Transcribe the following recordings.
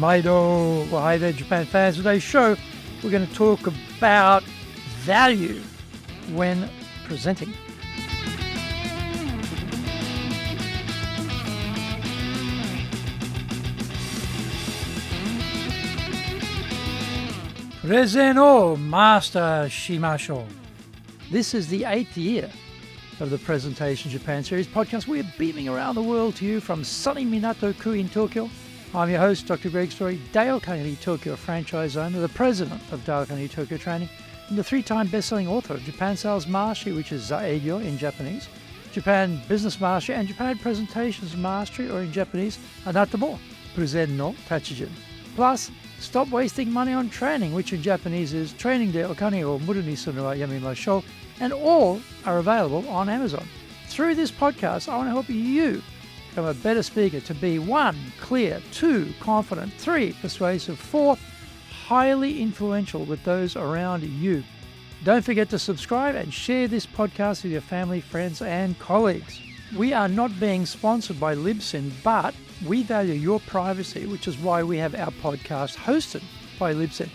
Maido. Well, hi there, Japan fans. Today's show, we're going to talk about value when presenting. Prezen o master shimashou. This is the 8th year of the Presentation Japan Series podcast. We're beaming around the world to you from sunny Minato-ku in Tokyo. I'm your host, Dr. Greg Story, Dale Carnegie Tokyo franchise owner, the president of Dale Carnegie Tokyo Training, and the 3-time best-selling author of Japan Sales Mastery, which is Zaeigyo in Japanese, Japan Business Mastery, and Japan Presentations Mastery, or in Japanese, Anata mo Prezen no Tachijin. Plus, Stop Wasting Money on Training, which in Japanese is Training de Okane o Muru ni Suru wa Yamimashou, and all are available on Amazon. Through this podcast, I want to help you become a better speaker to be 1, clear, 2, confident, 3, persuasive, 4, highly influential with those around you. Don't forget to subscribe and share this podcast with your family, friends, and colleagues. We are not being sponsored by Libsyn, but we value your privacy, which is why we have our podcast hosted by Libsyn.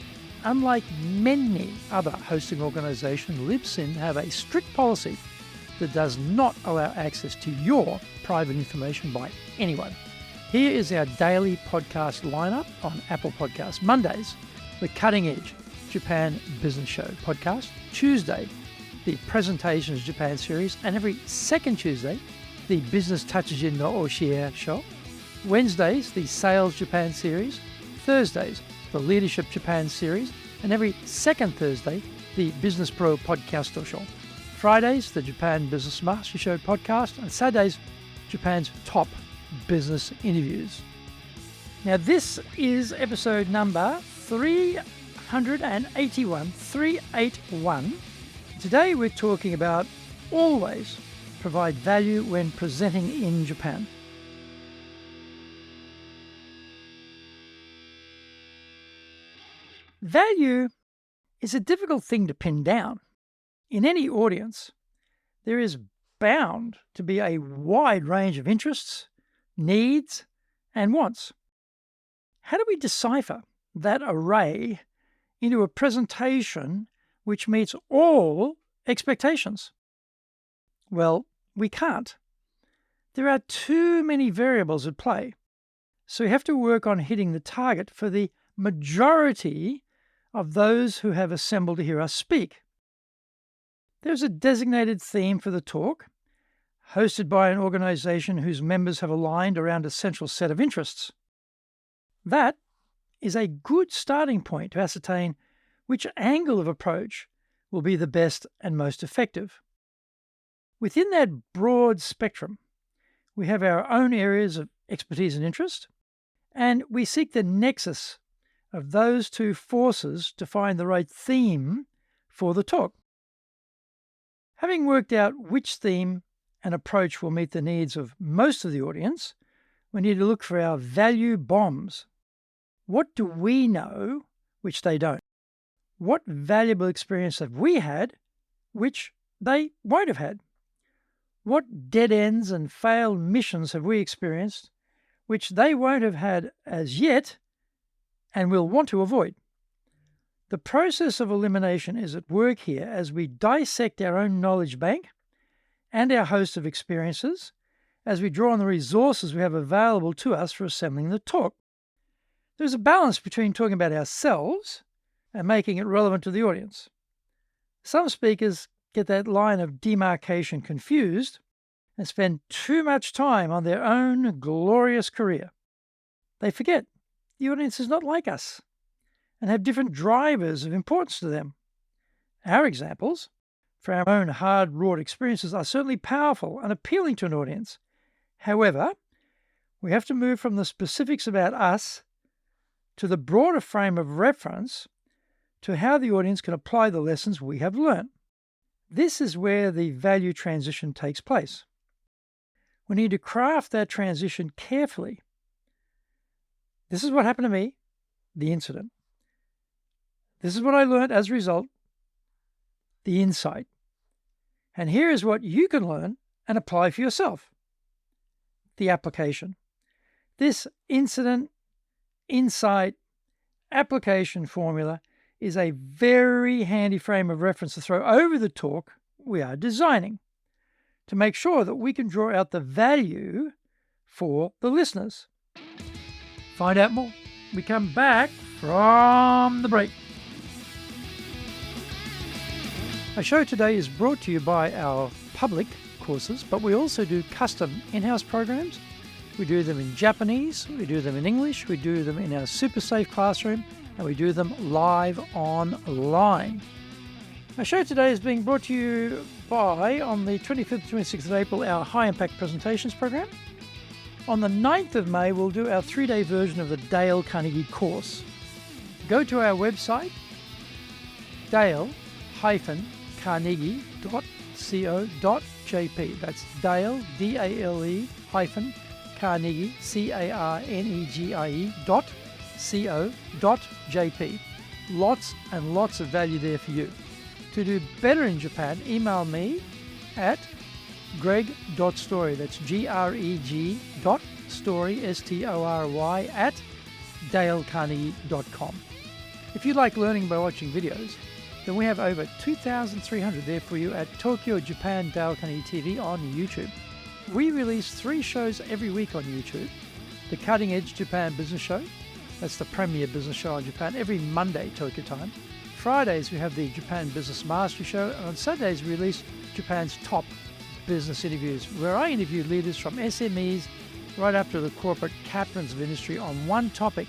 Unlike many other hosting organizations, Libsyn have a strict policy that does not allow access to your private information by anyone. Here is our daily podcast lineup on Apple Podcasts. Mondays, the Cutting Edge Japan Business Show podcast. Tuesday, the Presentations Japan series. And every second Tuesday, the Business Tachijin no Oshie show. Wednesdays, the Sales Japan series. Thursdays, the Leadership Japan series. And every second Thursday, the Business Pro Podcast show. Fridays, the Japan Business Mastery Show podcast, and Saturdays, Japan's top business interviews. Now, this is episode number 381. Today, we're talking about always provide value when presenting in Japan. Value is a difficult thing to pin down. In any audience, there is bound to be a wide range of interests, needs, and wants. How do we decipher that array into a presentation which meets all expectations? Well, we can't. There are too many variables at play, so we have to work on hitting the target for the majority of those who have assembled to hear us speak. There's a designated theme for the talk, hosted by an organization whose members have aligned around a central set of interests. That is a good starting point to ascertain which angle of approach will be the best and most effective. Within that broad spectrum, we have our own areas of expertise and interest, and we seek the nexus of those two forces to find the right theme for the talk. Having worked out which theme and approach will meet the needs of most of the audience, we need to look for our value bombs. What do we know which they don't? What valuable experience have we had which they won't have had? What dead ends and failed missions have we experienced which they won't have had as yet and will want to avoid? The process of elimination is at work here as we dissect our own knowledge bank and our host of experiences as we draw on the resources we have available to us for assembling the talk. There's a balance between talking about ourselves and making it relevant to the audience. Some speakers get that line of demarcation confused and spend too much time on their own glorious career. They forget the audience is not like us and have different drivers of importance to them. Our examples, for our own hard-wrought experiences, are certainly powerful and appealing to an audience. However, we have to move from the specifics about us to the broader frame of reference to how the audience can apply the lessons we have learned. This is where the value transition takes place. We need to craft that transition carefully. This is what happened to me, the incident. This is what I learned as a result, the insight. And here is what you can learn and apply for yourself, the application. This incident insight, application formula is a very handy frame of reference to throw over the talk we are designing to make sure that we can draw out the value for the listeners. Find out more. We come back from the break. Our show today is brought to you by our public courses, but we also do custom in-house programs. We do them in Japanese, we do them in English, we do them in our super safe classroom, and we do them live online. Our show today is being brought to you by, on the 25th to 26th of April, our High Impact Presentations program. On the 9th of May, we'll do our 3-day version of the Dale Carnegie course. Go to our website, dale-carnegie.co.jp. That's Dale, D-A-L-E, Carnegie, CARNEGIE.co.jp. Lots and lots of value there for you. To do better in Japan, email me at greg.story, that's greg.story, S-T-O-R-Y, at dalecarnegie.com. If you like learning by watching videos, then we have over 2,300 there for you at Tokyo, Japan, Dale Carnegie TV on YouTube. We release 3 shows every week on YouTube. The Cutting Edge Japan Business Show, that's the premier business show in Japan, every Monday, Tokyo time. Fridays, we have the Japan Business Mastery Show, and on Saturdays, we release Japan's top business interviews, where I interview leaders from SMEs right up to the corporate captains of industry on one topic,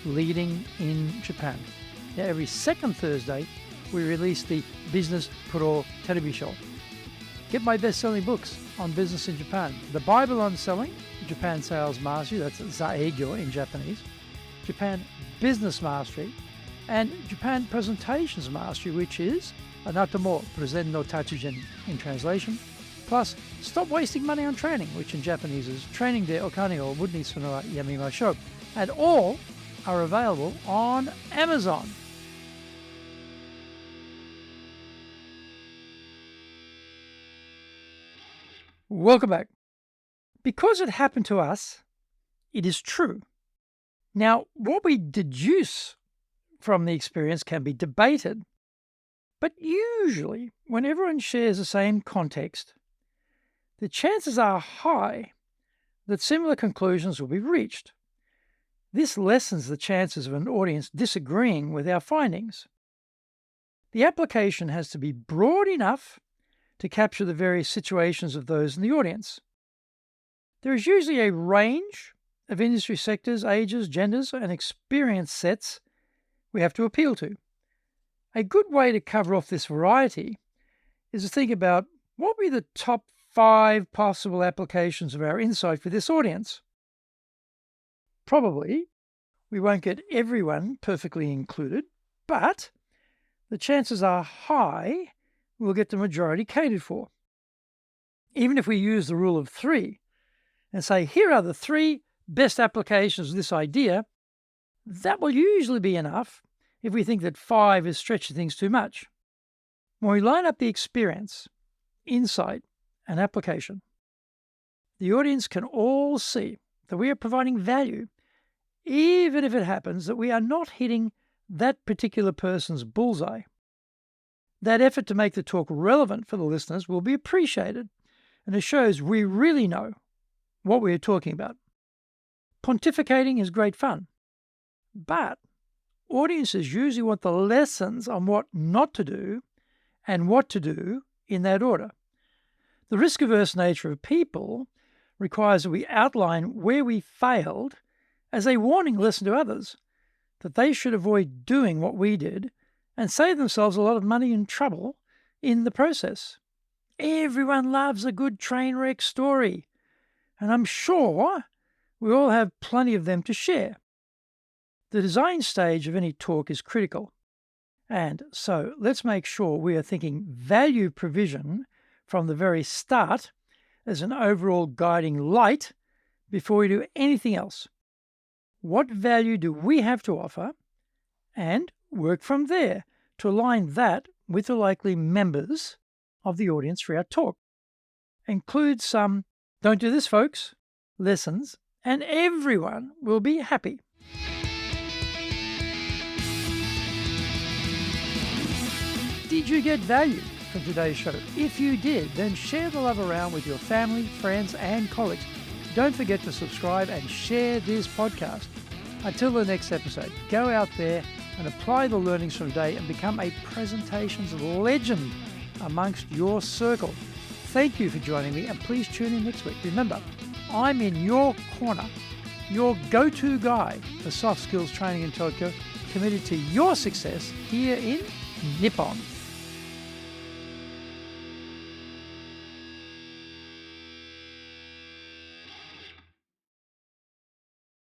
leading in Japan. Now, every second Thursday, we release the Business Pro Television Show. Get my best-selling books on business in Japan. The Bible on Selling, Japan Sales Mastery, that's Zaegyo in Japanese, Japan Business Mastery, and Japan Presentations Mastery, which is Anatomo Prezen no Tachijin in translation, plus Stop Wasting Money on Training, which in Japanese is Training de Okane o Budni Suno wa Yamimashou. And all are available on Amazon. Welcome back. Because it happened to us, it is true. Now, what we deduce from the experience can be debated, but usually when everyone shares the same context, the chances are high that similar conclusions will be reached. This lessens the chances of an audience disagreeing with our findings. The application has to be broad enough to capture the various situations of those in the audience. There is usually a range of industry sectors, ages, genders, and experience sets we have to appeal to. A good way to cover off this variety is to think about what would be the top 5 possible applications of our insight for this audience. Probably we won't get everyone perfectly included, but the chances are high we'll get the majority catered for. Even if we use the rule of 3 and say, here are the 3 best applications of this idea, that will usually be enough if we think that 5 is stretching things too much. When we line up the experience, insight, and application, the audience can all see that we are providing value, even if it happens that we are not hitting that particular person's bullseye. That effort to make the talk relevant for the listeners will be appreciated, and it shows we really know what we are talking about. Pontificating is great fun, but audiences usually want the lessons on what not to do and what to do in that order. The risk-averse nature of people requires that we outline where we failed as a warning lesson to others, that they should avoid doing what we did and save themselves a lot of money and trouble in the process. Everyone loves a good train wreck story, and I'm sure we all have plenty of them to share. The design stage of any talk is critical, and so let's make sure we are thinking value provision from the very start as an overall guiding light before we do anything else. What value do we have to offer? And work from there to align that with the likely members of the audience for our talk. Include some, don't do this folks, lessons and everyone will be happy. Did you get value from today's show? If you did, then share the love around with your family, friends, and colleagues. Don't forget to subscribe and share this podcast. Until the next episode, go out there and apply the learnings from today and become a presentations legend amongst your circle. Thank you for joining me, and please tune in next week. Remember, I'm in your corner, your go-to guy for soft skills training in Tokyo, committed to your success here in Nippon.